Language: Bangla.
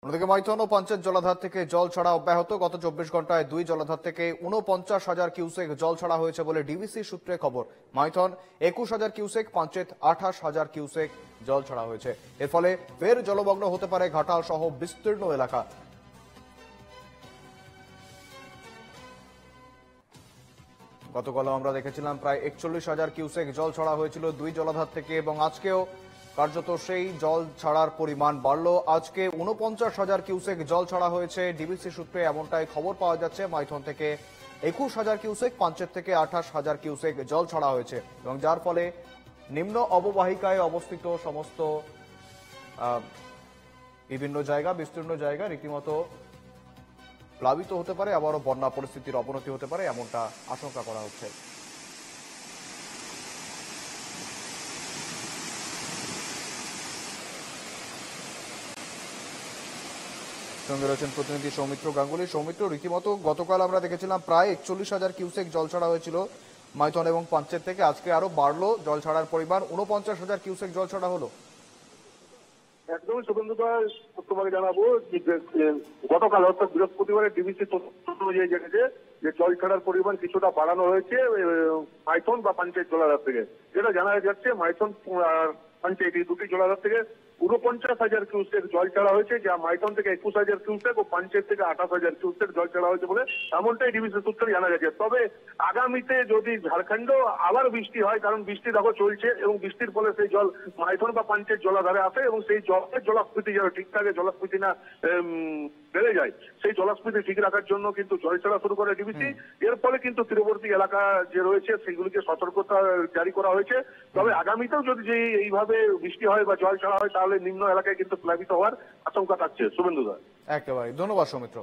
অন্যদিকে মাইথন ও পাঞ্চেত জলাধার থেকে জল ছাড়া অব্যাহত। গত 24 ঘন্টায় দুই জলাধার থেকে 49,000 কিউসেক জল ছাড়া হয়েছে বলে ডিবিসি সূত্রে খবর। মাইথন 21,000 কিউসেক, পাঞ্চেত 28,000 কিউসেক জল ছাড়া হয়েছে। এর ফলে ফের জলমগ্ন হতে পারে ঘাটাল সহ বিস্তীর্ণ এলাকা। গতকাল আমরা দেখেছিলাম প্রায় 41,000 কিউসেক জল ছাড়া হয়েছিল দুই জলাধার থেকে, এবং আজকেও কার্যত সেই জল ছাড়ার পরিমাণ বাড়লো। আজকে 49,000 কিউসেক জল ছাড়া হয়েছে ডিবিসি সূত্রে এমনটাই খবর পাওয়া যাচ্ছে। মাইথন থেকে 21,000 কিউসেক, পাঞ্চেত থেকে 28,000 কিউসেক জল ছাড়া হয়েছে, এবং যার ফলে নিম্ন অববাহিকায় অবস্থিত সমস্ত বিভিন্ন জায়গা, বিস্তীর্ণ জায়গা রীতিমতো প্লাবিত হতে পারে, আবারও বন্যা পরিস্থিতির অবনতি হতে পারে এমনটা আশঙ্কা করা হচ্ছে। সঙ্গে রয়েছেন প্রতিনিধি সৌমিত্র গাঙ্গুলি। সৌমিত্র, রীতিমতো গতকাল আমরা দেখেছিলাম প্রায় 41,000 কিউসেক জল ছাড়া হয়েছিল মাইথন এবং পাঞ্চেত থেকে, আজকে আরো বাড়লো জল ছাড়ার পরিমাণ, 49,000 কিউসেক জল ছাড়া হলো। একদমই শুভেন্দুদা, তোমাকে জানাবো যে গতকাল অর্থাৎ বৃহস্পতিবারে ডিবিসি তথ্য অনুযায়ী জেনেছে যে জল ছাড়ার পরিমাণ কিছুটা বাড়ানো হয়েছে মাইথন বা পাঞ্চেত জলাধার থেকে। যেটা জানা যাচ্ছে মাইথন আর পাঞ্চেত এই দুটি জলাধার থেকে 49,000 কিউসেক জল ছাড়া হয়েছে, যা মাইথন থেকে 21,000 কিউসেক ও পাঞ্চেত থেকে 28,000 কিউসেক জল ছাড়া হয়েছে বলে এমনটাই ডিবিসি সূত্রে জানা গেছে। তবে আগামীতে যদি ঝাড়খণ্ড আবার বৃষ্টি হয়, কারণ বৃষ্টি দেখো চলছে এবং বৃষ্টির ফলে সেই জল মাইথন বা পাঞ্চেত জলাধারে আসে এবং সেই জলের জলস্ফীতি যেন ঠিক থাকে, জলস্ফীতি না বেড়ে যায়, সেই জলস্ফীতি ঠিক রাখার জন্য কিন্তু জল ছাড়া শুরু করে ডিবিসি। এর ফলে কিন্তু তীরবর্তী এলাকা যে রয়েছে সেগুলিকে সতর্কতা জারি করা হয়েছে। তবে আগামীতেও যদি এইভাবে বৃষ্টি হয় বা জল ছাড়া হয় তাহলে নিম্ন এলাকায় কিন্তু প্লাবিত হওয়ার আশঙ্কা থাকছে। শুভেন্দুদা, একেবারে ধন্যবাদ সৌমিত্র।